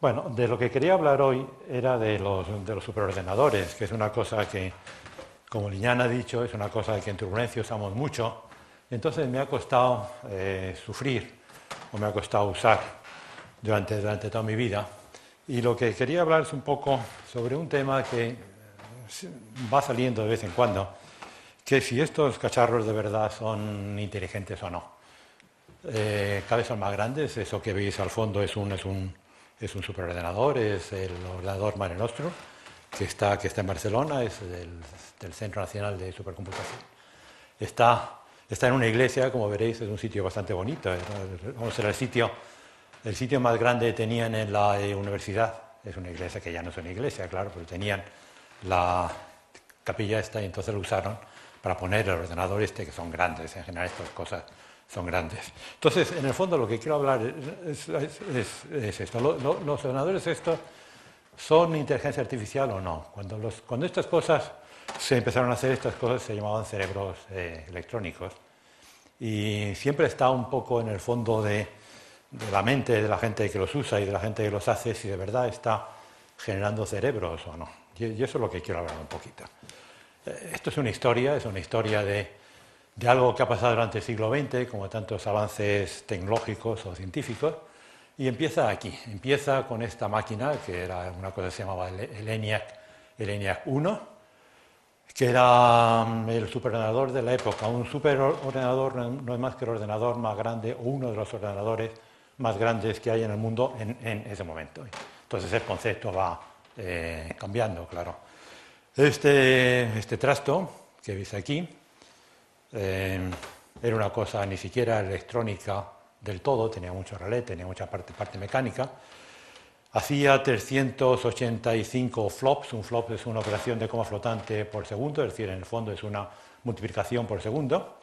Bueno, de lo que quería hablar hoy era de los superordenadores, que es una cosa que, como Liñán ha dicho, es una cosa que en Turbulencia usamos mucho. Entonces me ha costado sufrir, o me ha costado usar durante toda mi vida. Y lo que quería hablar es un poco sobre un tema que va saliendo de vez en cuando, que si estos cacharros de verdad son inteligentes o no. Cada vez son más grandes, eso que veis al fondo es un superordenador, es el ordenador Mare Nostrum, que está en Barcelona, es del Centro Nacional de Supercomputación. Está en una iglesia, como veréis, es un sitio bastante bonito. Vamos, era el sitio más grande que tenían en la universidad. Es una iglesia que ya no es una iglesia, claro, pero tenían la capilla esta y entonces lo usaron para poner el ordenador este, que son grandes, en general estas cosas son grandes. Entonces, en el fondo lo que quiero hablar es esto. Los ordenadores estos son inteligencia artificial o no. Cuando estas cosas se empezaron a hacer, estas cosas se llamaban cerebros electrónicos. Y siempre está un poco en el fondo de la mente de la gente que los usa y de la gente que los hace, si de verdad está generando cerebros o no. Y eso es lo que quiero hablar un poquito. Esto es una historia de algo que ha pasado durante el siglo XX, como tantos avances tecnológicos o científicos, y empieza aquí, empieza con esta máquina, que era una cosa que se llamaba el ENIAC 1, que era el superordenador de la época. Un superordenador no es más que el ordenador más grande, o uno de los ordenadores más grandes que hay en el mundo en ese momento. Entonces el concepto va cambiando, claro. Este trasto que veis aquí, era una cosa ni siquiera electrónica del todo, tenía mucho relé, tenía mucha parte mecánica. Hacía 385 flops, un flop es una operación de coma flotante por segundo, es decir, en el fondo es una multiplicación por segundo.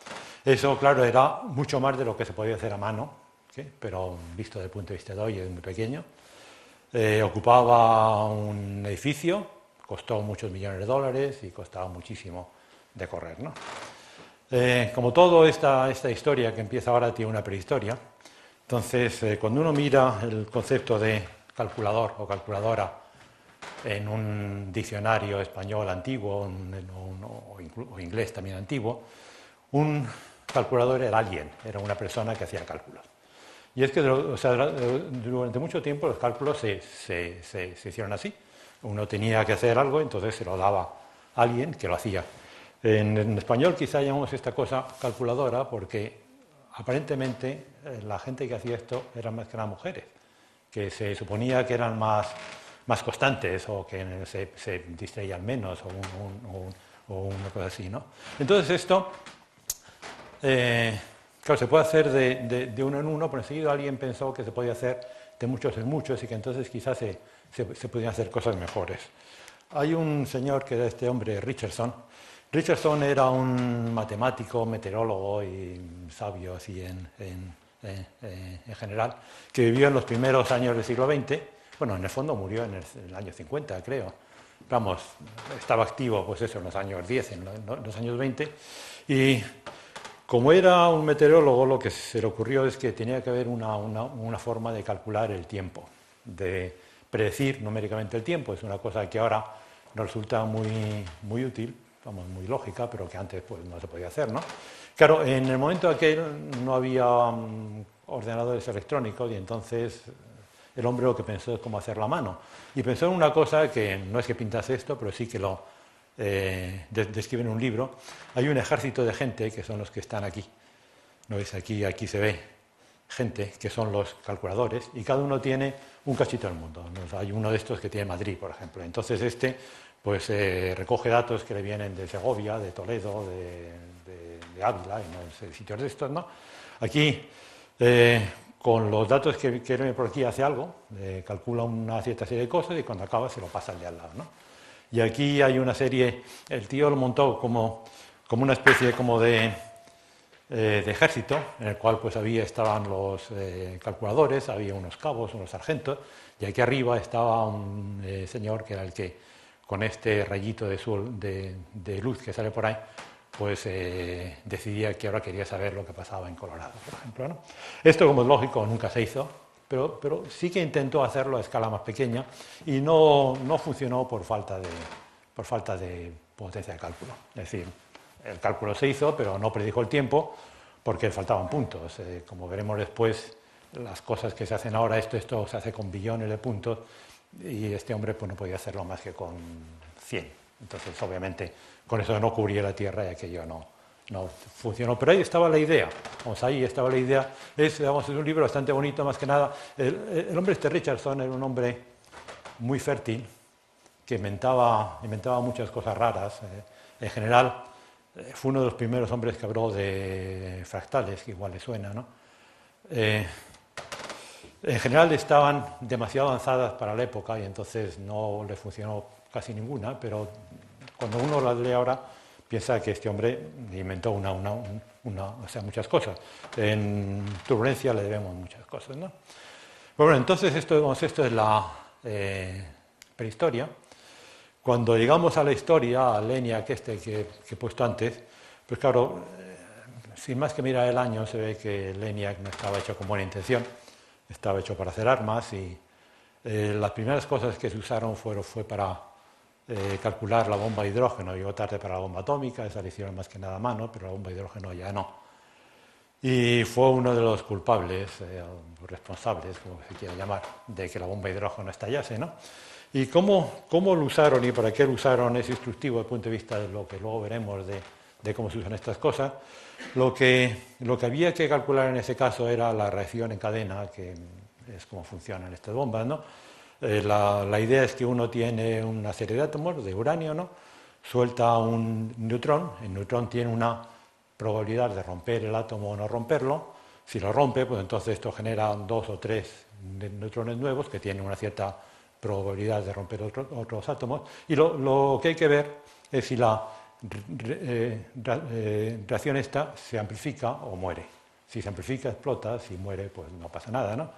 Eso, claro, era mucho más de lo que se podía hacer a mano, ¿sí? Pero visto desde el punto de vista de hoy es muy pequeño. Ocupaba un edificio, costó muchos millones de dólares y costaba muchísimo de correr, ¿no? Como toda esta historia que empieza ahora tiene una prehistoria, entonces cuando uno mira el concepto de calculador o calculadora en un diccionario español antiguo o inglés también antiguo, un calculador era alguien, era una persona que hacía cálculos. Y es que durante mucho tiempo los cálculos se hicieron así. Uno tenía que hacer algo, entonces se lo daba a alguien que lo hacía. En español quizá llamamos esta cosa calculadora porque aparentemente la gente que hacía esto eran más que nada mujeres, que se suponía que eran más constantes o que se distraían menos o una cosa así, ¿no? Entonces esto, claro, se puede hacer de uno en uno, pero enseguida alguien pensó que se podía hacer de muchos en muchos y que entonces quizás se podían hacer cosas mejores. Hay un señor que era este hombre, Richardson. Richardson era un matemático, meteorólogo y sabio así en general, que vivió en los primeros años del siglo XX. Bueno, en el fondo murió en el año 50, creo. Vamos, estaba activo pues eso, en los años 10, en los años 20. Y como era un meteorólogo, lo que se le ocurrió es que tenía que haber una forma de calcular el tiempo, de predecir numéricamente el tiempo. Es una cosa que ahora nos resulta muy útil, vamos, muy lógica, pero que antes pues, no se podía hacer, ¿no? Claro, en el momento aquel no había ordenadores electrónicos y entonces el hombre lo que pensó es cómo hacerlo a mano. Y pensó en una cosa que no es que pintase esto, pero sí que lo describe en un libro. Hay un ejército de gente que son los que están aquí. ¿No veis? Aquí se ve gente que son los calculadores y cada uno tiene un cachito del mundo. Hay uno de estos que tiene Madrid, por ejemplo. Entonces pues recoge datos que le vienen de Segovia, de Toledo, de Ávila, y no sé, sitios de estos, ¿no? Aquí, con los datos que vienen por aquí, hace algo, calcula una cierta serie de cosas y cuando acaba se lo pasa al de al lado, ¿no? Y aquí hay una serie, el tío lo montó como una especie como de ejército, en el cual pues estaban los calculadores, había unos cabos, unos sargentos, y aquí arriba estaba un señor que era el que con este rayito de luz que sale por ahí, pues decidía que ahora quería saber lo que pasaba en Colorado, por ejemplo, ¿no? Esto, como es lógico, nunca se hizo, pero sí que intentó hacerlo a escala más pequeña y no funcionó por falta de potencia de cálculo. Es decir, el cálculo se hizo, pero no predijo el tiempo porque faltaban puntos. Como veremos después, las cosas que se hacen ahora, esto se hace con billones de puntos y este hombre pues, no podía hacerlo más que con 100. Entonces, obviamente, con eso no cubría la Tierra y aquello no funcionó. Pero ahí estaba la idea. Ahí estaba la idea. Es un libro bastante bonito, más que nada. El hombre Richardson era un hombre muy fértil que inventaba muchas cosas raras. En general, fue uno de los primeros hombres que habló de fractales, que igual le suena, ¿no? En general estaban demasiado avanzadas para la época y entonces no le funcionó casi ninguna, pero cuando uno las lee ahora piensa que este hombre inventó muchas cosas. En turbulencia le debemos muchas cosas, ¿no? Bueno, entonces esto es la prehistoria. Cuando llegamos a la historia, al ENIAC que he puesto antes, pues claro, sin más que mirar el año, se ve que el ENIAC no estaba hecho con buena intención, estaba hecho para hacer armas y las primeras cosas que se usaron fue para calcular la bomba de hidrógeno. Llegó tarde para la bomba atómica, esa la hicieron más que nada a mano, pero la bomba de hidrógeno ya no. Y fue uno de los culpables, responsables, como se quiera llamar, de que la bomba de hidrógeno estallase, ¿no? Y cómo lo usaron y para qué lo usaron es instructivo desde el punto de vista de lo que luego veremos de cómo se usan estas cosas. Lo que había que calcular en ese caso era la reacción en cadena, que es cómo funcionan estas bombas, ¿no? La idea es que uno tiene una serie de átomos de uranio, ¿no? Suelta un neutrón, el neutrón tiene una probabilidad de romper el átomo o no romperlo. Si lo rompe, pues entonces esto genera 2 o 3 neutrones nuevos que tienen una cierta probabilidad de romper otros átomos. Y lo que hay que ver es si la reacción esta se amplifica o muere. Si se amplifica, explota; si muere, pues no pasa nada, ¿no?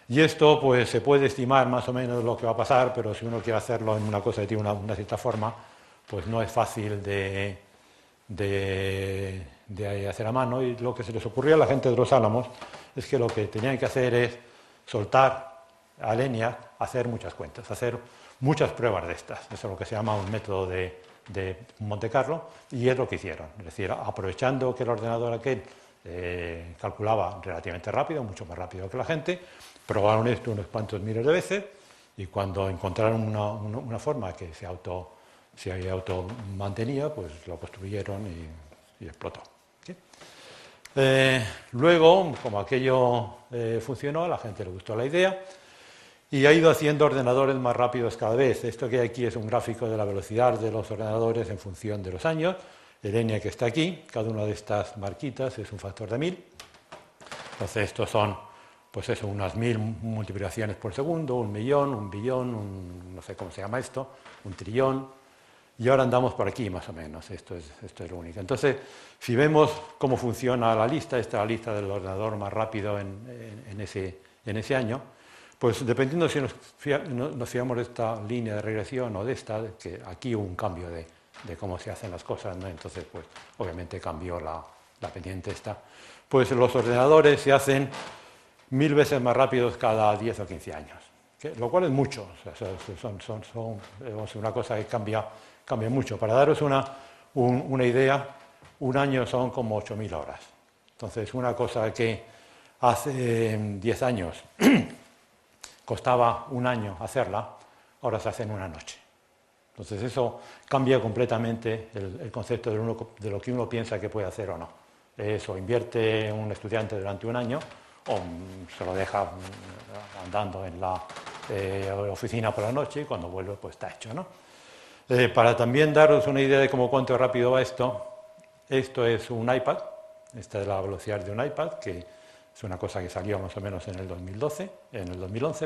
Y esto pues se puede estimar más o menos lo que va a pasar, pero si uno quiere hacerlo en una cosa que tiene una cierta forma, pues no es fácil de hacer a mano. Y lo que se les ocurrió a la gente de los Álamos es que lo que tenían que hacer es soltar a ENIAC, hacer muchas cuentas, hacer muchas pruebas de estas. Eso es lo que se llama un método de Monte Carlo, y es lo que hicieron. Es decir, aprovechando que el ordenador aquel calculaba relativamente rápido, mucho más rápido que la gente, probaron esto unos cuantos miles de veces y cuando encontraron una forma que se automantenía, pues lo construyeron y explotó. ¿Sí? Luego, como aquello funcionó, a la gente le gustó la idea y ha ido haciendo ordenadores más rápidos cada vez. Esto que hay aquí es un gráfico de la velocidad de los ordenadores en función de los años. El ENIAC que está aquí, cada una de estas marquitas es un factor de 1000. Entonces estos son, pues eso, unas 1000 multiplicaciones por segundo, 1.000.000, 1.000.000, no sé cómo se llama esto, 1.000.000.000. Y ahora andamos por aquí más o menos, esto es lo único. Entonces, si vemos cómo funciona la lista, esta es la lista del ordenador más rápido en ese año, pues dependiendo si nos fiamos de esta línea de regresión o de esta, que aquí hubo un cambio de cómo se hacen las cosas, ¿no? Entonces, pues obviamente cambió la pendiente esta. Pues los ordenadores se hacen 1000 veces más rápidos cada 10 o 15 años, lo cual es mucho, o sea, son una cosa que cambia mucho. Para daros una idea, un año son como 8000 horas. Entonces, una cosa que hace 10 años costaba un año hacerla, ahora se hace en una noche. Entonces eso cambia completamente el concepto de lo que uno piensa que puede hacer o no. Eso invierte un estudiante durante un año o se lo deja andando en la oficina por la noche y cuando vuelve pues está hecho, ¿no? Para también daros una idea de cuánto rápido va esto es un iPad, esta es la velocidad de un iPad, que es una cosa que salió más o menos en el 2011,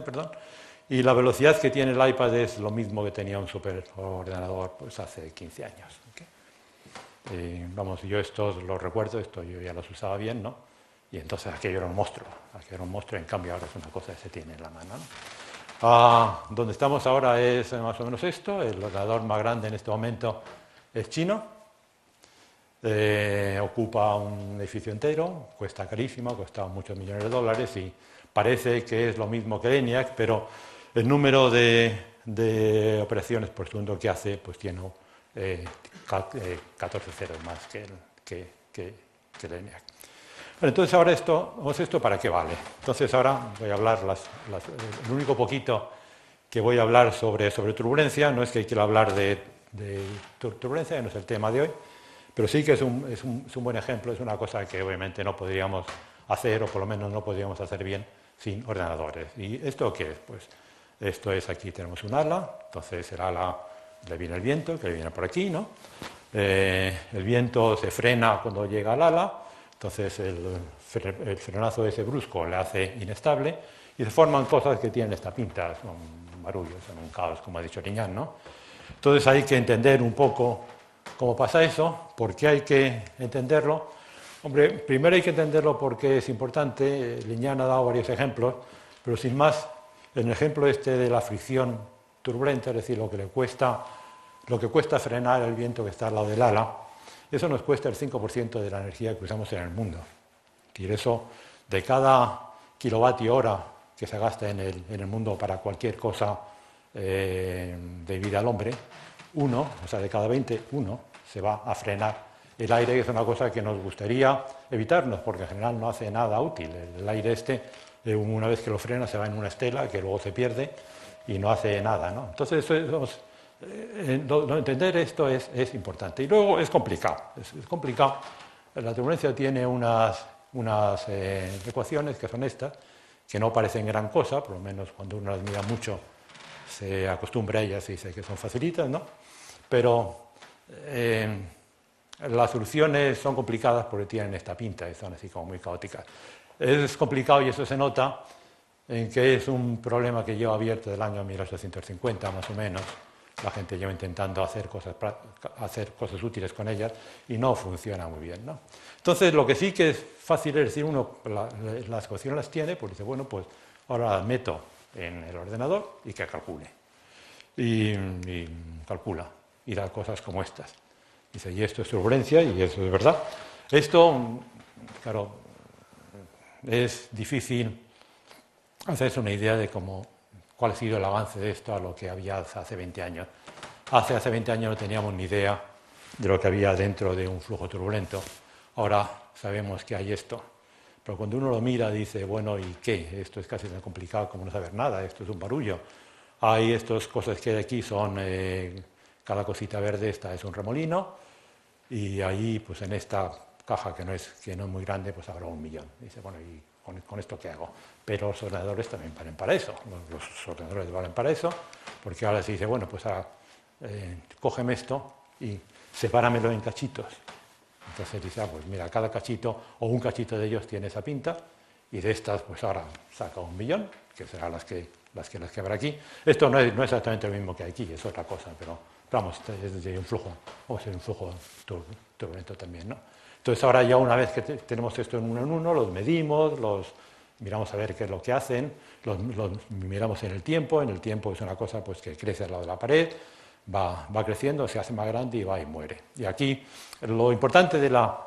perdón, y la velocidad que tiene el iPad es lo mismo que tenía un superordenador pues hace 15 años. ¿Okay? Yo estos los recuerdo, esto yo ya los usaba bien, ¿no? Y entonces aquello era un monstruo, en cambio ahora es una cosa que se tiene en la mano, ¿no? Donde estamos ahora es más o menos esto, el ordenador más grande en este momento es chino, ocupa un edificio entero, cuesta carísimo, cuesta muchos millones de dólares y parece que es lo mismo que ENIAC, pero el número de operaciones por segundo que hace pues tiene 14 ceros más que el ENIAC. Bueno, entonces ahora esto ¿para qué vale? Entonces ahora voy a hablar, el único poquito que voy a hablar sobre turbulencia, no es que quiera hablar de turbulencia, no es el tema de hoy, pero sí que es un buen ejemplo, es una cosa que obviamente no podríamos hacer, o por lo menos no podríamos hacer bien sin ordenadores. ¿Y esto qué es? Pues esto es, aquí tenemos un ala, entonces el ala le viene el viento, que le viene por aquí, ¿no? El viento se frena cuando llega al ala, entonces el frenazo ese brusco le hace inestable y se forman cosas que tienen esta pinta, son barullos, son un caos, como ha dicho Liñán, ¿no? Entonces hay que entender un poco cómo pasa eso, por qué hay que entenderlo. Hombre, primero hay que entenderlo porque es importante, Liñán ha dado varios ejemplos, pero sin más, el ejemplo este de la fricción turbulenta, es decir, lo que cuesta frenar el viento que está al lado del ala, eso nos cuesta el 5% de la energía que usamos en el mundo. Es decir, eso de cada kilovatio hora que se gasta en el mundo para cualquier cosa de vida al hombre, de cada 20, uno se va a frenar el aire, que es una cosa que nos gustaría evitarnos, porque en general no hace nada útil. El aire una vez que lo frena, se va en una estela que luego se pierde y no hace nada, ¿no? Entonces, entender esto es importante. Y luego es complicado. Es complicado. La turbulencia tiene unas ecuaciones que son estas, que no parecen gran cosa, por lo menos cuando uno las mira mucho se acostumbra a ellas y dice que son facilitas, ¿no? Pero las soluciones son complicadas porque tienen esta pinta y son así como muy caóticas. Es complicado y eso se nota en que es un problema que lleva abierto del año 1850 más o menos. La gente lleva intentando hacer cosas útiles con ellas y no funciona muy bien, ¿no? Entonces, lo que sí que es fácil es decir, uno las ecuaciones las tiene, pues dice, bueno, pues ahora las meto en el ordenador y que calcule. Y calcula y da cosas como estas. Dice, y esto es turbulencia y eso es verdad. Esto, claro, es difícil hacerse una idea de cuál ha sido el avance de esto a lo que había hace 20 años. Hace 20 años no teníamos ni idea de lo que había dentro de un flujo turbulento. Ahora sabemos que hay esto. Pero cuando uno lo mira dice, bueno, ¿y qué? Esto es casi tan complicado como no saber nada, esto es un barullo. Hay estas cosas que hay aquí, cada cosita verde esta es un remolino, y ahí, pues en esta caja que no es muy grande, pues habrá 1 millón. Dice, bueno, ¿y con esto qué hago? Pero los ordenadores también valen para eso. Los ordenadores valen para eso, porque ahora se dice, bueno, pues ahora cógeme esto y sepáramelo en cachitos. Entonces dice, pues mira, cada cachito o un cachito de ellos tiene esa pinta, y de estas, pues ahora saca 1 millón, que serán las que habrá aquí. Esto no es exactamente lo mismo que aquí, es otra cosa, pero vamos, es de un flujo, o sea, un flujo turbulento también, ¿no? Entonces ahora ya una vez que tenemos esto en uno, los medimos, los miramos a ver qué es lo que hacen, los miramos en el tiempo es una cosa pues que crece al lado de la pared, va creciendo, se hace más grande y va y muere. Y aquí lo importante de la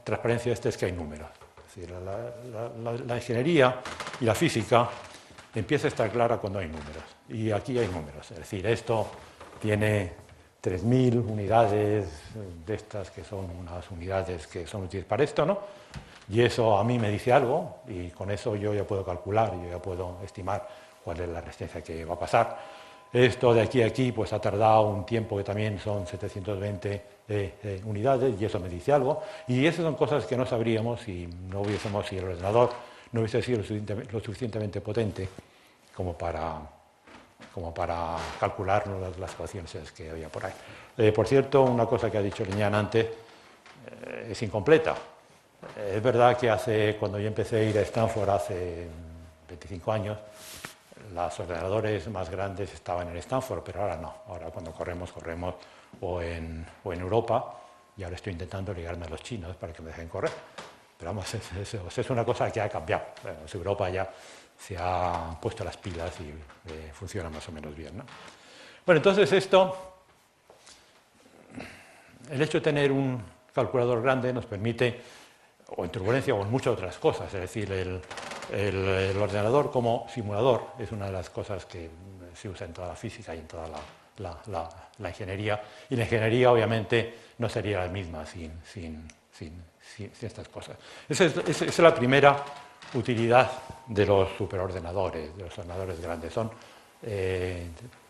transparencia es que hay números. Es decir, la ingeniería y la física empieza a estar clara cuando hay números. Y aquí hay números. Es decir, esto tiene 3.000 unidades de estas, que son unas unidades que son útiles para esto, ¿no? Y eso a mí me dice algo, y con eso yo ya puedo calcular, yo ya puedo estimar cuál es la resistencia que va a pasar. Esto de aquí a aquí pues ha tardado un tiempo, que también son 720 unidades, y eso me dice algo. Y esas son cosas que no sabríamos si el ordenador no hubiese sido lo suficientemente potente como para calcular las ecuaciones que había por ahí. Por cierto, una cosa que ha dicho Liñán antes es incompleta. Es verdad que cuando yo empecé a ir a Stanford hace 25 años, los ordenadores más grandes estaban en Stanford, pero ahora no. Ahora cuando corremos o en Europa, y ahora estoy intentando ligarme a los chinos para que me dejen correr. Pero vamos, es una cosa que ha cambiado. Bueno, Europa ya se ha puesto las pilas y funciona más o menos bien, ¿no? Bueno, entonces el hecho de tener un calculador grande nos permite, o en turbulencia o en muchas otras cosas, es decir, el ordenador como simulador es una de las cosas que se usa en toda la física y en toda la ingeniería. Y la ingeniería, obviamente, no sería la misma sin estas cosas. Esa es la primera utilidad de los superordenadores, de los ordenadores grandes. Son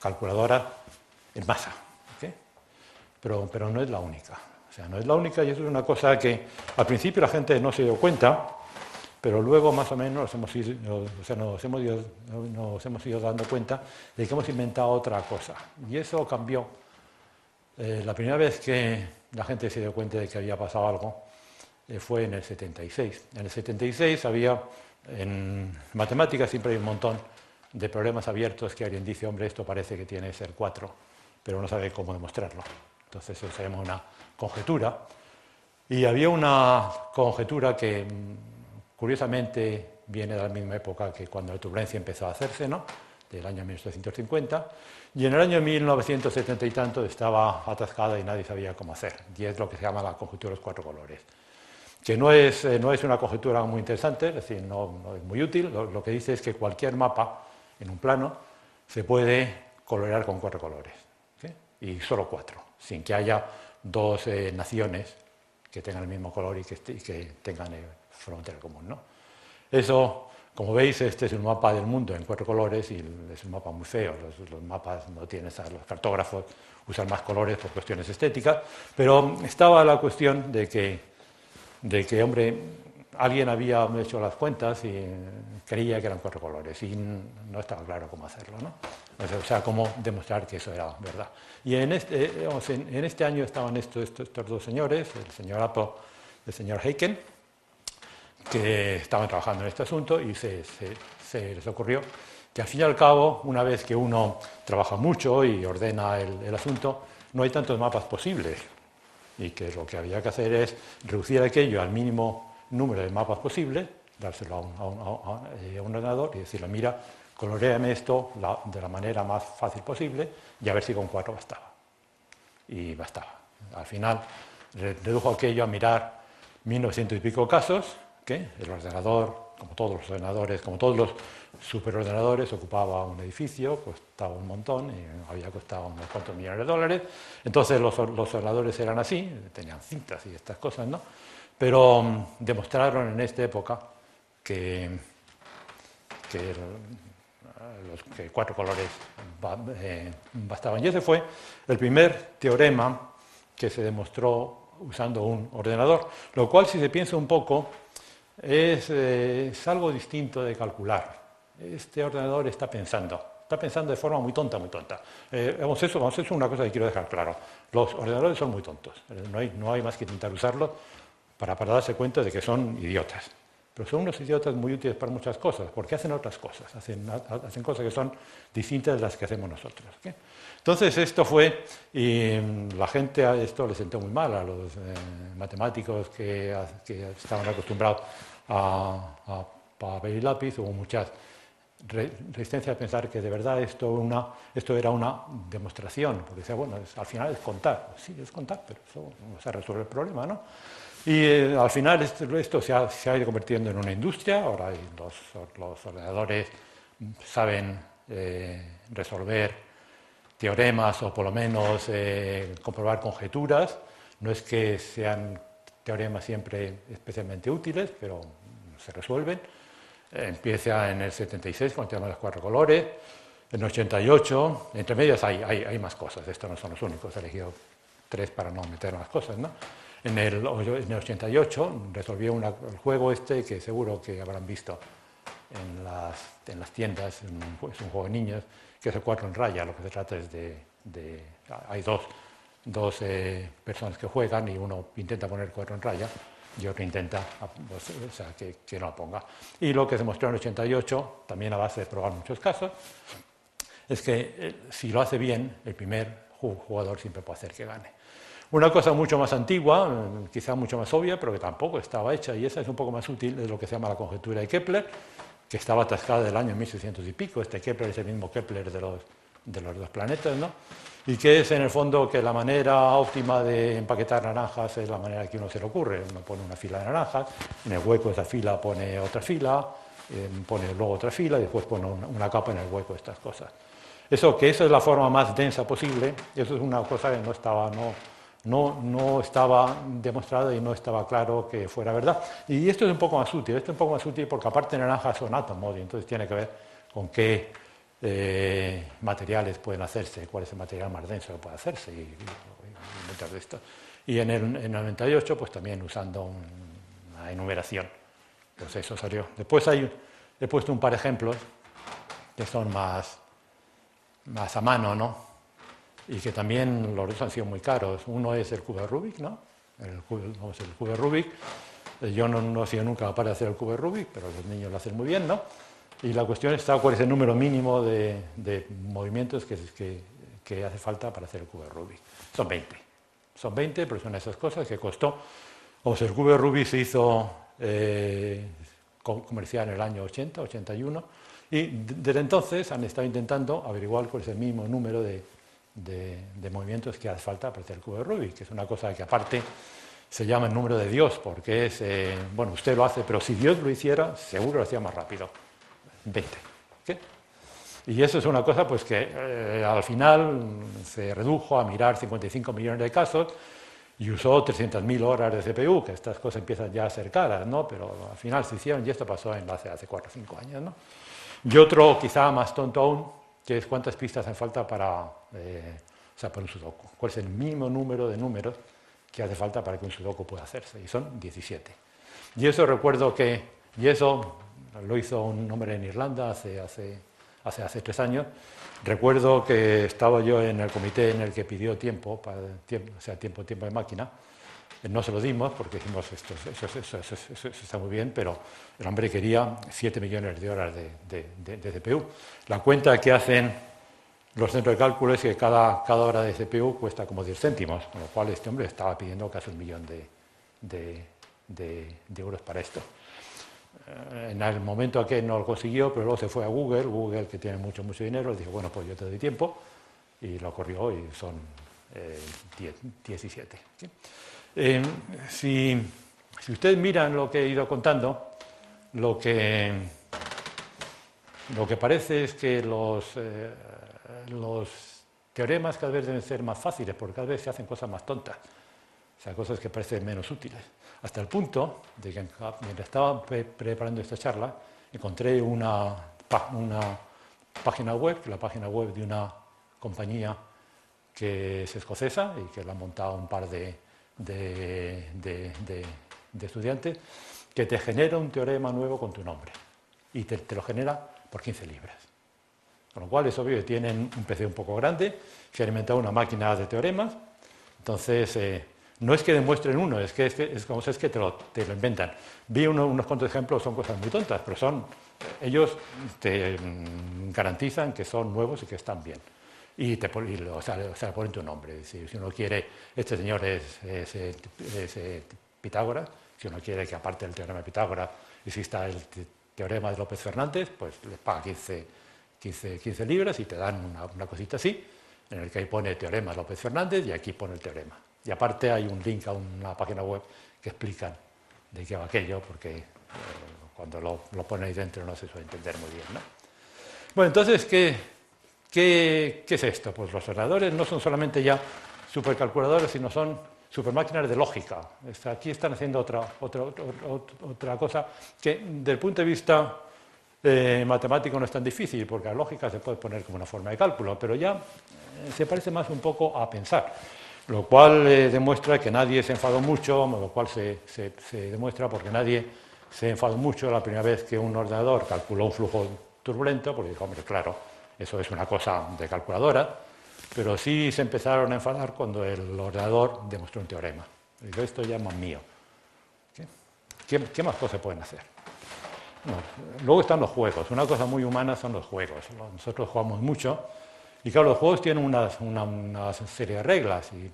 calculadoras en masa, ¿okay? Pero no es la única. O sea, no es la única, y eso es una cosa que al principio la gente no se dio cuenta, pero luego más o menos nos hemos ido dando cuenta de que hemos inventado otra cosa. Y eso cambió. La primera vez que la gente se dio cuenta de que había pasado algo fue en el 76. En el 76 había, en matemáticas siempre hay un montón de problemas abiertos que alguien dice, hombre, esto parece que tiene que ser 4, pero no sabe cómo demostrarlo. Entonces eso se llama una conjetura. Y había una conjetura que, curiosamente, viene de la misma época que cuando la turbulencia empezó a hacerse, ¿no? Del año 1850, y en el año 1970 y tanto estaba atascada y nadie sabía cómo hacer. Y es lo que se llama la conjetura de los 4 colores. Que no es una conjetura muy interesante, es decir, no es muy útil. Lo que dice es que cualquier mapa en un plano se puede colorear con 4 colores, ¿sí? Y solo 4, sin que haya 2 naciones que tengan el mismo color y que tengan frontera común, ¿no? Eso, como veis, este es un mapa del mundo en 4 colores y es un mapa muy feo. Los mapas no tienen, los cartógrafos usan más colores por cuestiones estéticas, pero estaba la cuestión de que, hombre, alguien había hecho las cuentas y creía que eran 4 colores y no estaba claro cómo hacerlo, ¿no? O sea, cómo demostrar que eso era verdad. Y en este año estaban estos 2 señores, el señor Apple y el señor Heiken, que estaban trabajando en este asunto y se les ocurrió que al fin y al cabo, una vez que uno trabaja mucho y ordena el asunto, no hay tantos mapas posibles y que lo que había que hacer es reducir aquello al mínimo número de mapas posibles, dárselo a un ordenador y decirle, mira, coloréame esto de la manera más fácil posible y a ver si con 4 bastaba. Y bastaba. Al final redujo aquello a mirar 1900 y pico casos, que el ordenador, como todos los ordenadores, como todos los superordenadores, ocupaba un edificio, costaba un montón y había costado unos cuantos millones de dólares. Entonces los ordenadores eran así, tenían cintas y estas cosas, ¿no? Pero demostraron en esta época que 4 colores bastaban. Y ese fue el primer teorema que se demostró usando un ordenador, lo cual, si se piensa un poco, es algo distinto de calcular. Este ordenador está pensando de forma muy tonta, muy tonta. Vamos a eso una cosa que quiero dejar claro. Los ordenadores son muy tontos. No hay más que intentar usarlos para darse cuenta de que son idiotas. Pero son unos idiotas muy útiles para muchas cosas, porque hacen otras cosas, hacen cosas que son distintas de las que hacemos nosotros, ¿okay? Entonces esto fue, y la gente a esto le sentó muy mal, a los matemáticos que estaban acostumbrados a papel y lápiz. Hubo muchas resistencias a pensar que de verdad esto era una demostración, porque decía, bueno, al final es contar. Sí, es contar, pero eso no se resuelve el problema, ¿no? Y al final esto se ha ido convirtiendo en una industria. Ahora los ordenadores saben resolver teoremas o por lo menos comprobar conjeturas. No es que sean teoremas siempre especialmente útiles, pero se resuelven. Empieza en el 76 con el tema de los 4 colores. En el 88, entre medias hay más cosas. Estos no son los únicos. He elegido 3 para no meter más cosas, ¿no? En el 88 resolvió el juego este que seguro que habrán visto en las tiendas, es un juego de niños, que es el 4 en raya. Lo que se trata es hay dos personas que juegan y uno intenta poner 4 en raya y otro intenta que no lo ponga. Y lo que se mostró en el 88, también a base de probar muchos casos, es que si lo hace bien, el primer jugador siempre puede hacer que gane. Una cosa mucho más antigua, quizá mucho más obvia, pero que tampoco estaba hecha, y esa es un poco más útil, es lo que se llama la conjetura de Kepler, que estaba atascada del año 1600 y pico. Este Kepler es el mismo Kepler de los 2 planetas, ¿no? Y que es en el fondo que la manera óptima de empaquetar naranjas es la manera que uno se le ocurre. Uno pone una fila de naranjas, en el hueco de esa fila pone otra fila, pone luego otra fila y después pone una capa en el hueco, estas cosas. Eso es la forma más densa posible, eso es una cosa que no estaba demostrada y no estaba claro que fuera verdad. Y esto es un poco más útil, porque aparte naranjas son átomos y entonces tiene que ver con qué materiales pueden hacerse, cuál es el material más denso que puede hacerse y muchas de esto. Y en el 98 pues también usando una enumeración, pues eso salió. Después he puesto un par de ejemplos que son más a mano, ¿no? Y que también los dos han sido muy caros. Uno es el cubo de Rubik, ¿no? El cubo de Rubik. Yo no he sido nunca capaz de hacer el cubo de Rubik, pero los niños lo hacen muy bien, ¿no? Y la cuestión está cuál es el número mínimo de movimientos que hace falta para hacer el cubo de Rubik. Son 20. Son 20, pero son esas cosas que costó. El cubo de Rubik se hizo comercial en el año 80, 81, y desde entonces han estado intentando averiguar cuál es el mínimo número de movimientos que hace falta para hacer el cubo de Rubik, que es una cosa que aparte se llama el número de Dios, porque es, bueno, usted lo hace, pero si Dios lo hiciera, seguro lo hacía más rápido. 20. ¿Sí? Y eso es una cosa pues que al final se redujo a mirar 55 millones de casos y usó 300.000 horas de CPU, que estas cosas empiezan ya a ser caras, ¿no? Pero al final se hicieron y esto pasó hace 4 o 5 años, ¿no? Y otro quizá más tonto aún, que es cuántas pistas hacen falta para un sudoku. ¿Cuál es el mínimo número de números que hace falta para que un sudoku pueda hacerse? Y son 17. Y eso recuerdo y eso lo hizo un hombre en Irlanda hace 3 años. Recuerdo que estaba yo en el comité en el que pidió tiempo de máquina. No se lo dimos porque dijimos, eso está muy bien, pero el hombre quería 7 millones de horas de CPU. La cuenta que hacen los centros de cálculo es que cada hora de CPU cuesta como 10 céntimos, con lo cual este hombre estaba pidiendo casi 1 millón de euros para esto. En el momento en que no lo consiguió, pero luego se fue a Google que tiene mucho dinero, le dijo, bueno, pues yo te doy tiempo, y lo corrió y son 17. ¿Sí? Si ustedes miran lo que he ido contando, lo que parece es que los teoremas cada vez deben ser más fáciles, porque cada vez se hacen cosas más tontas, o sea, cosas que parecen menos útiles. Hasta el punto de que mientras estaba preparando esta charla, encontré una página web, la página web de una compañía que es escocesa y que la han montado un par de estudiantes, que te genera un teorema nuevo con tu nombre y te lo genera por 15 libras. Con lo cual es obvio que tienen un PC un poco grande, se ha alimentado una máquina de teoremas, entonces no es que demuestren uno, es que te lo inventan. Vi unos cuantos ejemplos, son cosas muy tontas, pero ellos te garantizan que son nuevos y que están bien. Y lo ponen tu nombre. Si uno quiere, este señor es Pitágoras, si uno quiere que aparte del teorema de Pitágoras exista el teorema de López Fernández, pues les paga 15 libras y te dan una cosita así, en el que ahí pone teorema de López Fernández y aquí pone el teorema. Y aparte hay un link a una página web que explican de qué va aquello, porque cuando lo ponen ahí dentro no se suele entender muy bien, ¿no? Bueno, entonces, ¿qué es esto? Pues los ordenadores no son solamente ya supercalculadores, sino son supermáquinas de lógica. Aquí están haciendo otra cosa que, desde el punto de vista matemático, no es tan difícil, porque la lógica se puede poner como una forma de cálculo, pero ya se parece más un poco a pensar, lo cual demuestra que nadie se enfadó mucho, lo cual se demuestra porque nadie se enfadó mucho la primera vez que un ordenador calculó un flujo turbulento, porque dijo, hombre, claro, eso es una cosa de calculadora, pero sí se empezaron a enfadar cuando el ordenador demostró un teorema. Digo, esto ya es más mío. ¿Qué más cosas pueden hacer? No. Luego están los juegos. Una cosa muy humana son los juegos. Nosotros jugamos mucho y claro, los juegos tienen una serie de reglas y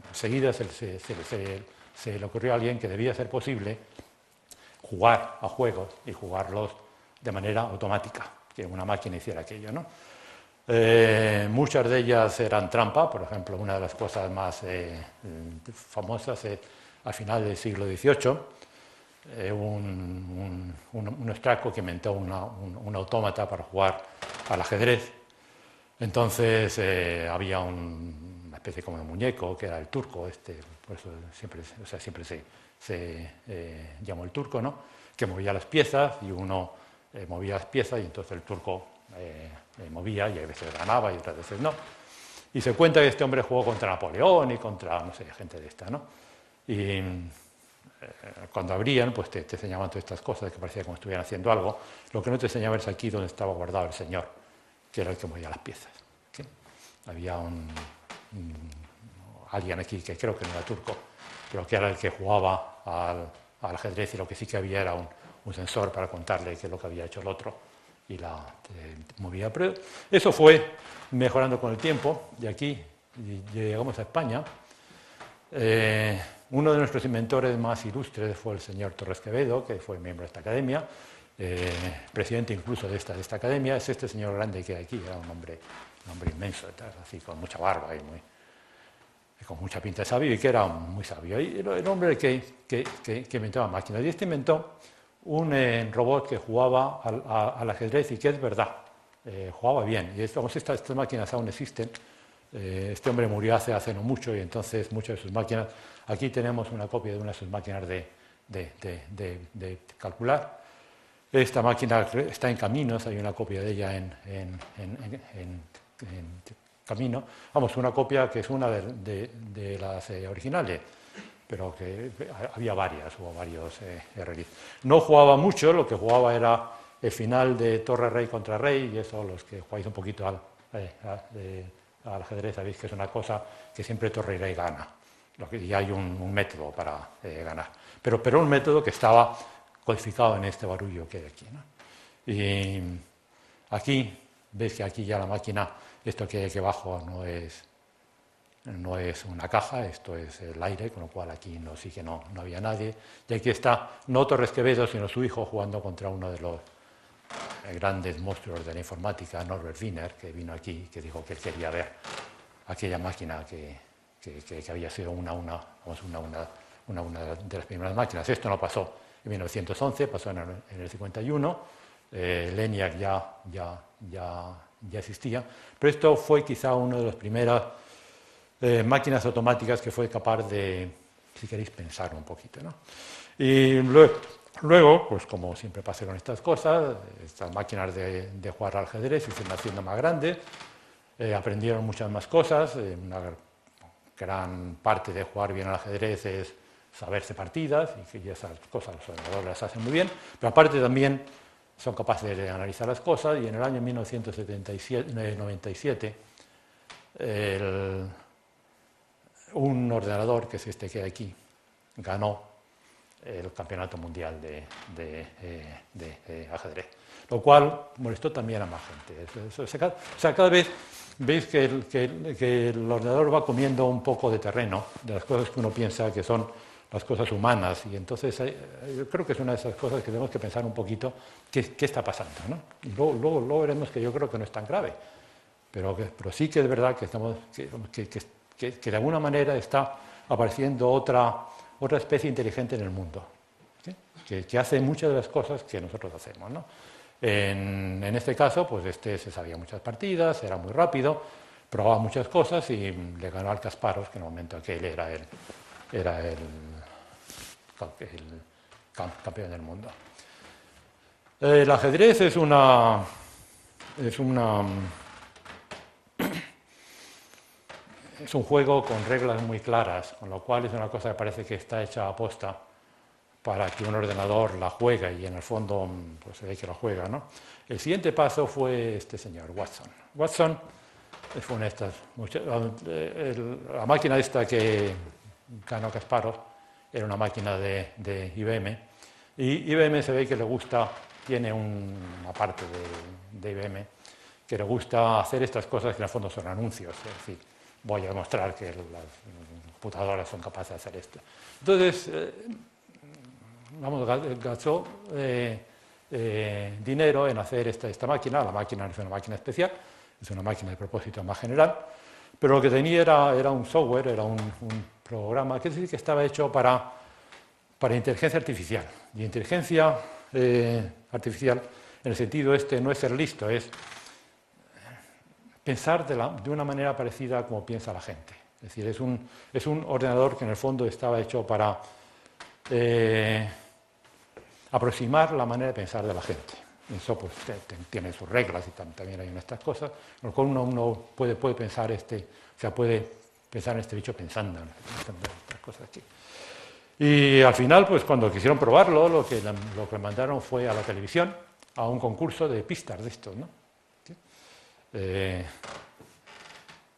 enseguida se le ocurrió a alguien que debía ser posible jugar a juegos y jugarlos de manera automática, que una máquina hiciera aquello, ¿no? Muchas de ellas eran trampa. Por ejemplo, una de las cosas más famosas es al final del siglo XVIII, un austriaco que inventó un autómata para jugar al ajedrez. Entonces había una especie como de muñeco que era el turco, por eso siempre se llamó el turco, ¿no? Que movía las piezas y uno movía las piezas y entonces el turco movía y a veces ganaba y otras veces no. Y se cuenta que este hombre jugó contra Napoleón y contra, no sé, gente de esta, ¿no? Y cuando abrían, pues te enseñaban todas estas cosas que parecía como si estuvieran haciendo algo. Lo que no te enseñaba es aquí donde estaba guardado el señor, que era el que movía las piezas. ¿Sí? Había alguien aquí que creo que no era turco, pero que era el que jugaba al ajedrez y lo que sí que había era un sensor para contarle qué es lo que había hecho el otro y movía. Pero eso fue mejorando con el tiempo y aquí llegamos a España. Uno de nuestros inventores más ilustres fue el señor Torres Quevedo, que fue miembro de esta academia, presidente incluso de esta academia. Es este señor grande que hay aquí, era un hombre inmenso, así con mucha barba y con mucha pinta de sabio, y que era muy sabio. Y el hombre que inventaba máquinas. Y inventó un robot que jugaba al ajedrez y que es verdad, jugaba bien. Y estas máquinas aún existen. Este hombre murió hace no mucho y entonces muchas de sus máquinas... Aquí tenemos una copia de una de sus máquinas de calcular. Esta máquina está en caminos, hay una copia de ella en camino. Vamos, una copia que es una de las originales, pero que hubo varios releases. No jugaba mucho, lo que jugaba era el final de Torre Rey contra Rey, y eso los que jugáis un poquito al ajedrez sabéis que es una cosa que siempre Torre Rey gana. Y hay un método para ganar. Pero un método que estaba codificado en este barullo que hay aquí, ¿no? Y aquí, veis que aquí ya la máquina, esto que hay aquí abajo no es una caja, esto es el aire, con lo cual aquí sí que no había nadie. Y aquí está, no Torres Quevedo, sino su hijo jugando contra uno de los grandes monstruos de la informática, Norbert Wiener, que vino aquí, que dijo que él quería ver aquella máquina que había sido una de las primeras máquinas. Esto no pasó en 1911, pasó en el 51, ENIAC ya existía, pero esto fue quizá una de las primeras máquinas automáticas que fue capaz de, si queréis, pensar un poquito, ¿no? Y luego, pues como siempre pasa con estas cosas, estas máquinas de jugar al ajedrez se fueron haciendo más grandes, aprendieron muchas más cosas. Una gran parte de jugar bien al ajedrez es saberse partidas, y esas cosas los ordenadores las hacen muy bien, pero aparte también son capaces de analizar las cosas, y en el año 1997 un ordenador, que es este que hay aquí, ganó el campeonato mundial de ajedrez, lo cual molestó también a más gente. O sea, cada vez veis que el ordenador va comiendo un poco de terreno de las cosas que uno piensa que son las cosas humanas, y entonces yo creo que es una de esas cosas que tenemos que pensar un poquito qué está pasando, ¿no? Y luego veremos que yo creo que no es tan grave, pero sí que es verdad que de alguna manera está apareciendo otra especie inteligente en el mundo, ¿sí? que hace muchas de las cosas que nosotros hacemos, ¿no? En este caso, pues se sabía muchas partidas, era muy rápido, probaba muchas cosas y le ganó al Kasparov, que en el momento aquel era el campeón del mundo. El ajedrez es un juego con reglas muy claras, con lo cual es una cosa que parece que está hecha a posta para que un ordenador la juegue, y en el fondo pues se ve que la juega, ¿no? El siguiente paso fue este señor, Watson. Watson fue una de estas... la máquina esta que ganó Kasparov era una máquina de IBM, y IBM se ve que le gusta, tiene una parte de IBM que le gusta hacer estas cosas que en el fondo son anuncios, es decir, voy a demostrar que las computadoras son capaces de hacer esto. Entonces, gastó dinero en hacer esta máquina. La máquina no es una máquina especial, es una máquina de propósito más general, pero lo que tenía era un software, era un programa que estaba hecho para para inteligencia artificial. Y inteligencia artificial, en el sentido este, no es ser listo, es pensar de una manera parecida a como piensa la gente. Es decir, es un ordenador que en el fondo estaba hecho para aproximar la manera de pensar de la gente. Eso pues tiene sus reglas y también hay estas cosas, con lo cual uno puede pensar puede pensar en este bicho pensando en estas cosas aquí. Y al final, pues cuando quisieron probarlo, lo que mandaron fue a la televisión, a un concurso de pistas de estos, ¿no? ¿Sí?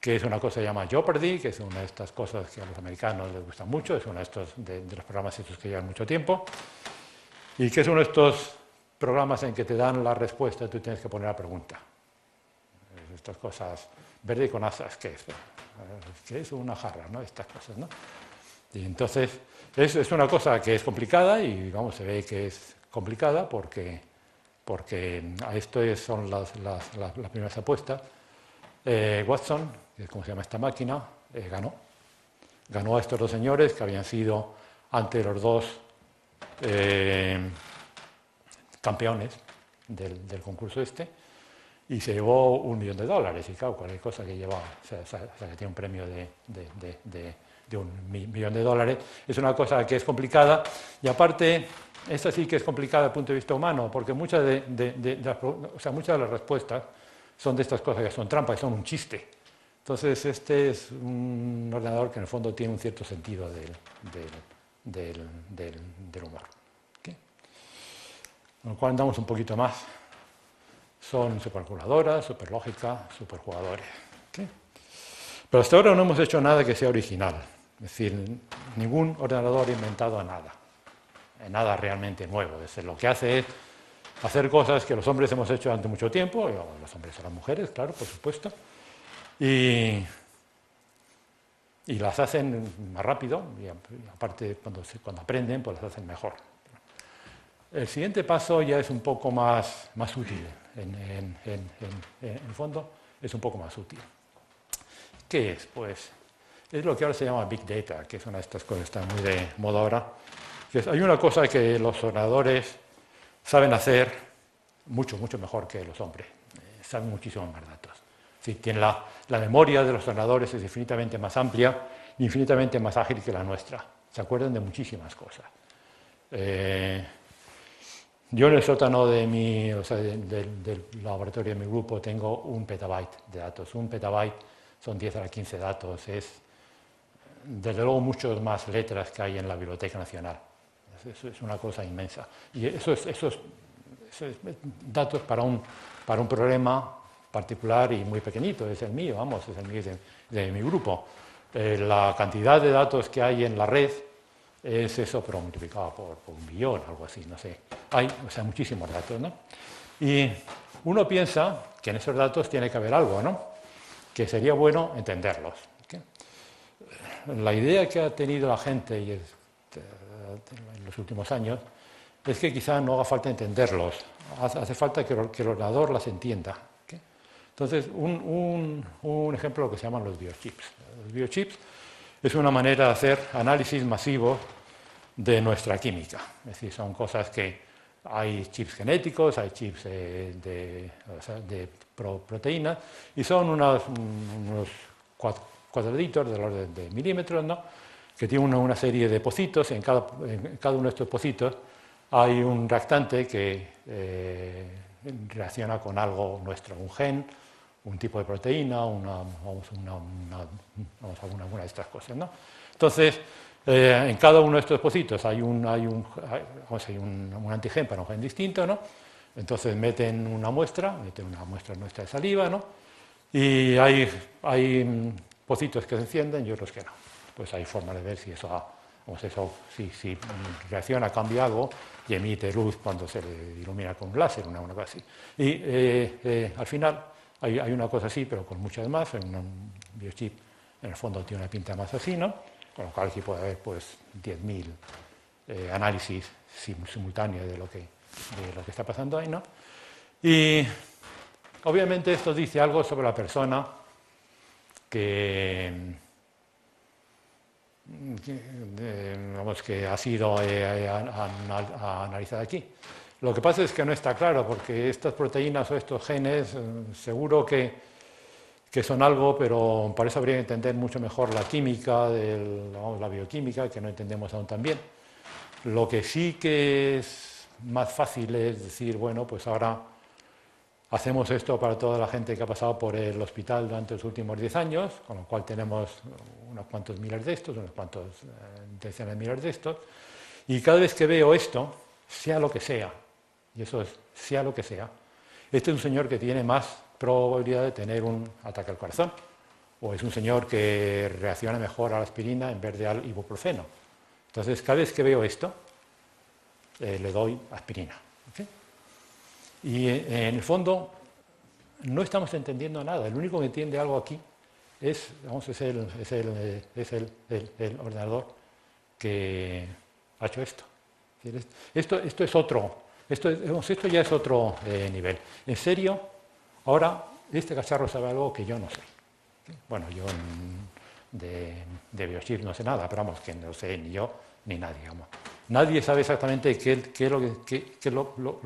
Que es una cosa que se llama Jeopardy, que es una de estas cosas que a los americanos les gustan mucho, es uno de estos de los programas estos que llevan mucho tiempo, y que es uno de estos programas en que te dan la respuesta y tú tienes que poner la pregunta. Estas cosas, verde con asas, ¿qué es? ¿Qué es una jarra? ¿No? Estas cosas, ¿no? Y entonces, es una cosa que es complicada y, vamos, se ve que es complicada porque a esto son las primeras apuestas. Watson, que es como se llama esta máquina, ganó. Ganó a estos dos señores que habían sido ante los dos campeones del concurso este, y se llevó $1 millón. Y claro, cualquier cosa que lleva, o sea, que tiene un premio de $1 millón, es una cosa que es complicada, y aparte, esta sí que es complicada desde el punto de vista humano, porque muchas de las respuestas son de estas cosas que son trampas, que son un chiste. Entonces, este es un ordenador que en el fondo tiene un cierto sentido del humor. ¿Okay? Con lo cual andamos un poquito más. Son supercalculadoras, superlógica, superjugadores. ¿Okay? Pero hasta ahora no hemos hecho nada que sea original. Es decir, ningún ordenador ha inventado nada realmente nuevo. Es decir, lo que hace es hacer cosas que los hombres hemos hecho durante mucho tiempo, los hombres o las mujeres, claro, por supuesto, y las hacen más rápido, y aparte cuando aprenden, pues las hacen mejor. El siguiente paso ya es un poco más útil, en el fondo es un poco más útil. ¿Qué es? Pues es lo que ahora se llama Big Data, que es una de estas cosas que está muy de moda ahora. Hay una cosa que los ordenadores saben hacer mucho mejor que los hombres, saben muchísimo más datos. Sí, la memoria de los ordenadores es infinitamente más amplia, infinitamente más ágil que la nuestra. Se acuerdan de muchísimas cosas. Yo en el sótano del laboratorio de mi grupo tengo 1 petabyte de datos. 1 petabyte son 10 a la 15 datos. Es, desde luego, muchas más letras que hay en la Biblioteca Nacional. Eso es una cosa inmensa. Y eso es datos para un problema particular y muy pequeñito. Es el mío, vamos, es el mío de mi grupo. La cantidad de datos que hay en la red es eso, pero multiplicado por 1 billón, algo así, no sé. Hay, muchísimos datos, ¿no? Y uno piensa que en esos datos tiene que haber algo, ¿no? Que sería bueno entenderlos. ¿Okay? La idea que ha tenido la gente en los últimos años es que quizá no haga falta entenderlos, hace falta que el ordenador las entienda. ¿Okay? Entonces, un ejemplo es lo que se llaman los biochips. Los biochips es una manera de hacer análisis masivo de nuestra química. Es decir, son cosas que hay chips genéticos, hay chips de proteínas, y son unos cuadraditos del orden de milímetros, ¿no? Que tienen una serie de pocitos, y en cada uno de estos pocitos hay un reactante que reacciona con algo nuestro, un gen, un tipo de proteína, alguna de estas cosas, ¿no? Entonces, en cada uno de estos pocitos hay un antigen para un gen distinto, ¿no? Entonces meten una muestra nuestra de saliva, ¿no? Y hay pocitos que se encienden y otros que no. Pues hay forma de ver si si reacciona, cambia algo y emite luz cuando se le ilumina con un láser, una cosa así. Y al final hay una cosa así, pero con muchas más. Un biochip en el fondo tiene una pinta más así, ¿no? Con lo cual aquí puede haber pues 10.000 análisis simultáneos de lo que está pasando ahí, ¿no? Y obviamente esto dice algo sobre la persona que vamos, que ha sido analizada aquí. Lo que pasa es que no está claro, porque estas proteínas o estos genes seguro que son algo, pero para eso habría que entender mucho mejor la química, la bioquímica, que no entendemos aún tan bien. Lo que sí que es más fácil es decir, bueno, pues ahora hacemos esto para toda la gente que ha pasado por el hospital durante los últimos 10 años, con lo cual tenemos unos cuantos miles de estos, unos cuantos decenas de miles de estos, y cada vez que veo esto, sea lo que sea, y eso es, sea lo que sea, este es un señor que tiene más probabilidad de tener un ataque al corazón, o es un señor que reacciona mejor a la aspirina en vez de al ibuprofeno. Entonces, cada vez que veo esto, le doy aspirina. ¿Okay? Y en el fondo, no estamos entendiendo nada. El único que entiende algo aquí es el ordenador que ha hecho esto. Esto es otro, esto ya es otro nivel. En serio, ahora este cacharro sabe algo que yo no sé. Bueno, yo de biochip no sé nada, pero vamos, que no sé ni yo ni nadie. Vamos. Nadie sabe exactamente qué es lo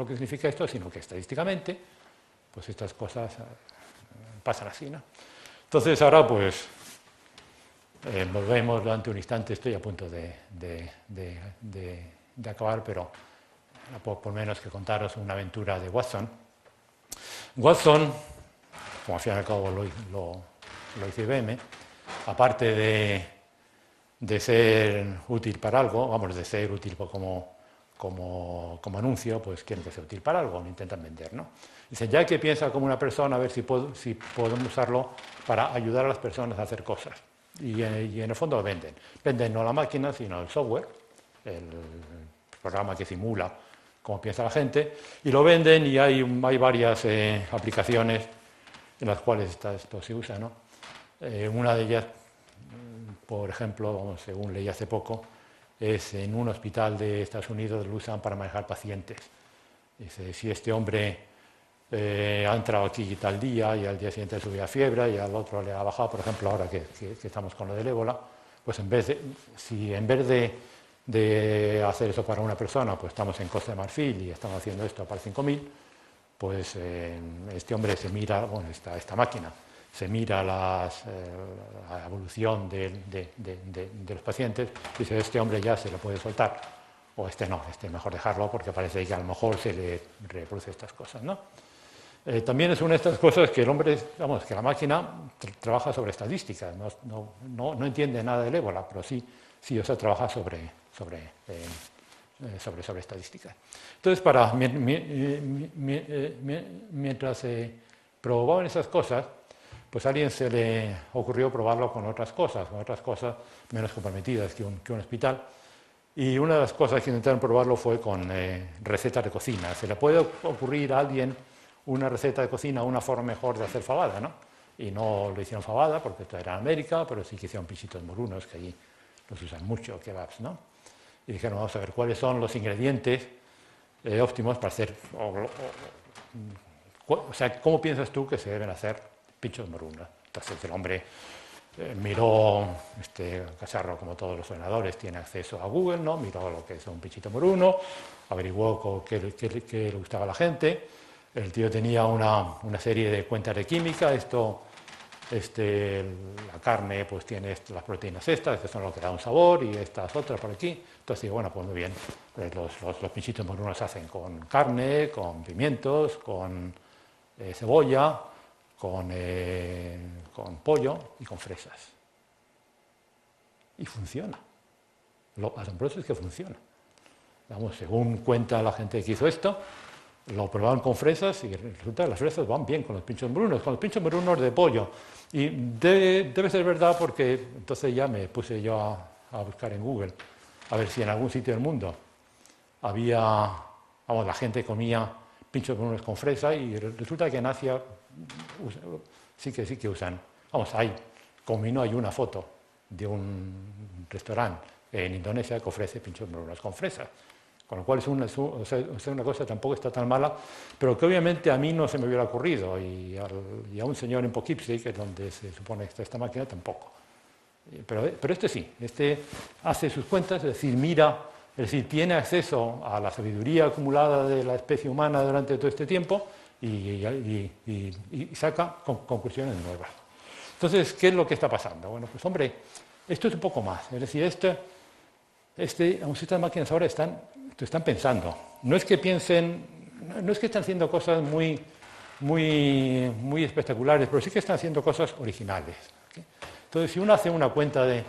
que significa esto, sino que estadísticamente, pues estas cosas pasan así, ¿no? Entonces ahora, pues, volvemos durante un instante, estoy a punto de acabar, pero por menos que contaros una aventura de Watson. Watson, como al fin y al cabo lo hizo IBM, aparte de ser útil para algo, vamos, de ser útil como anuncio, pues quieren que sea útil para algo, lo intentan vender, ¿no? Dicen, ya que piensa como una persona, a ver si podemos usarlo para ayudar a las personas a hacer cosas. Y en el fondo lo venden. Venden no la máquina, sino el software, el programa que simula cómo piensa la gente, y lo venden y hay varias aplicaciones en las cuales esto se usa, ¿no? Una de ellas, por ejemplo, según leí hace poco, es en un hospital de Estados Unidos, lo usan para manejar pacientes. Dice, si este hombre ha entrado aquí tal día y al día siguiente subía fiebre y al otro le ha bajado, por ejemplo, ahora que estamos con lo del ébola, pues en vez de hacer eso para una persona, pues estamos en Costa de Marfil y estamos haciendo esto para 5.000, pues este hombre se mira, bueno, esta máquina, se mira la evolución de los pacientes y dice, este hombre ya se lo puede soltar, o este no, este mejor dejarlo porque parece que a lo mejor se le reproduce estas cosas, ¿no? También es una de estas cosas que el hombre, vamos, que la máquina trabaja sobre estadísticas, no entiende nada del ébola, pero sí, o sea, trabaja sobre estadísticas. Entonces, mientras probaban esas cosas, pues a alguien se le ocurrió probarlo con otras cosas menos comprometidas que un hospital. Y una de las cosas que intentaron probarlo fue con recetas de cocina. ¿Se le puede ocurrir a alguien una receta de cocina, una forma mejor de hacer fabada, ¿no? Y no lo hicieron fabada, porque esto era en América, pero sí que hicieron pichitos morunos, que allí los usan mucho, kebabs, ¿no? Y dijeron, vamos a ver cuáles son los ingredientes óptimos para hacer... O sea, ¿cómo piensas tú que se deben hacer pinchos morunos? Entonces el hombre miró este cacharro, como todos los ordenadores, tiene acceso a Google, ¿no? Miró lo que es un pinchito moruno, averiguó qué le gustaba a la gente. El tío tenía una serie de cuentas de química, la carne pues tiene las proteínas estas, que son lo que da un sabor, y estas otras por aquí. Entonces digo, bueno, pues muy bien, los pinchitos morunos se hacen con carne, con pimientos, con cebolla, con pollo y con fresas. Y funciona. Lo asombroso es que funciona. Vamos, según cuenta la gente que hizo esto, lo probaban con fresas y resulta que las fresas van bien con los pinchos morunos, de pollo. Y debe ser verdad porque entonces ya me puse yo a buscar en Google a ver si en algún sitio del mundo había, vamos, la gente comía pinchos morunos con fresa, y resulta que en Asia sí que usan. Vamos, como no hay una foto de un restaurante en Indonesia que ofrece pinchos morunos con fresa. Con lo cual es una cosa que tampoco está tan mala, pero que obviamente a mí no se me hubiera ocurrido, y a un señor en Poughkeepsie, que es donde se supone que está esta máquina, tampoco. Pero este sí, este hace sus cuentas, es decir, mira, es decir, tiene acceso a la sabiduría acumulada de la especie humana durante todo este tiempo y saca conclusiones nuevas. Entonces, ¿qué es lo que está pasando? Bueno, pues hombre, esto es un poco más. Es decir, estas máquinas ahora están pensando. No es que piensen, no es que están haciendo cosas muy espectaculares, pero sí que están haciendo cosas originales. ¿Okay? Entonces, si uno hace una cuenta de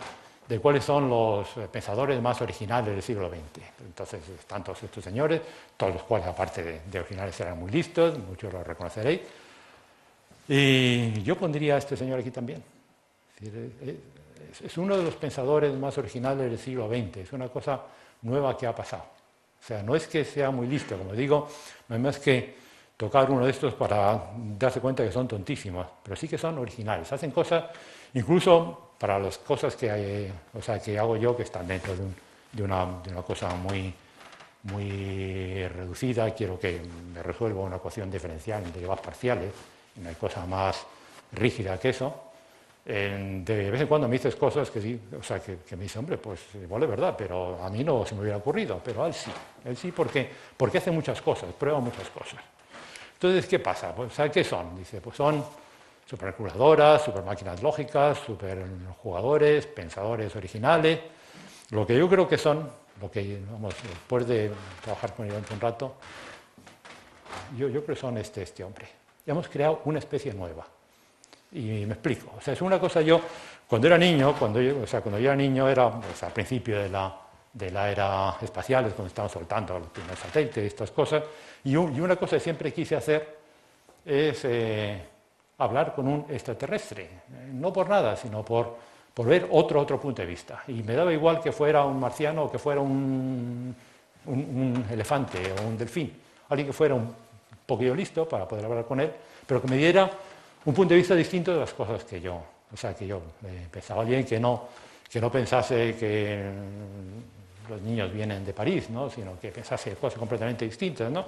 cuáles son los pensadores más originales del siglo XX, entonces están todos estos señores, todos los cuales, aparte de originales, eran muy listos, muchos los reconoceréis, y yo pondría a este señor aquí también. Es decir, es uno de los pensadores más originales del siglo XX, es una cosa nueva que ha pasado. O sea, no es que sea muy listo, como digo, no hay más que tocar uno de estos para darse cuenta que son tontísimos, pero sí que son originales, hacen cosas, incluso para las cosas que hago yo, que están dentro de una cosa muy reducida, quiero que me resuelva una ecuación diferencial en derivadas parciales, no hay cosa más rígida que eso. De vez en cuando me dices cosas que sí, que me dice, hombre, pues igual es verdad, pero a mí no se me hubiera ocurrido, pero a él sí, porque hace muchas cosas, prueba muchas cosas. Entonces, ¿qué pasa? Pues, ¿qué son? Dice, pues son supercalculadoras, supermáquinas lógicas, superjugadores, pensadores originales. Lo que yo creo que son, después de trabajar con ellos un rato, yo creo que son este hombre. Hemos creado una especie nueva. Y me explico. O sea, es una cosa cuando era niño, cuando yo era niño era al principio de la era espacial, es cuando estaban soltando los primeros satélites y estas cosas, y una cosa que siempre quise hacer es hablar con un extraterrestre, no por nada, sino por ver otro punto de vista. Y me daba igual que fuera un marciano o que fuera un elefante o un delfín, alguien que fuera un poquillo listo para poder hablar con él, pero que me diera un punto de vista distinto de las cosas que yo pensaba. Alguien que no pensase que los niños vienen de París, ¿no? Sino que pensase cosas completamente distintas, ¿no?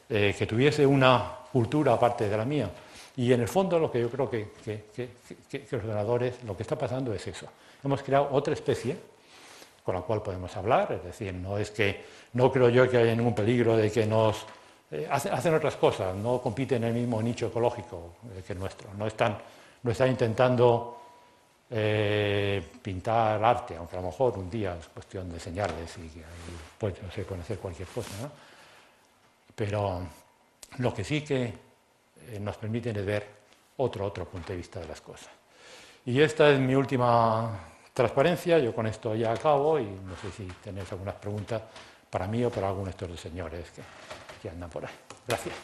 Que tuviese una cultura aparte de la mía. Y en el fondo lo que yo creo que los ordenadores, lo que está pasando es eso. Hemos creado otra especie con la cual podemos hablar, es decir, no creo yo que haya ningún peligro de que nos... hacen otras cosas, no compiten en el mismo nicho ecológico que el nuestro, no están intentando pintar arte, aunque a lo mejor un día es cuestión de enseñarles y pues, no sé, pueden hacer cualquier cosa, ¿no? Pero lo que sí que nos permiten es ver otro punto de vista de las cosas. Y esta es mi última transparencia, yo con esto ya acabo y no sé si tenéis algunas preguntas para mí o para alguno de estos dos señores que andan por ahí. Gracias.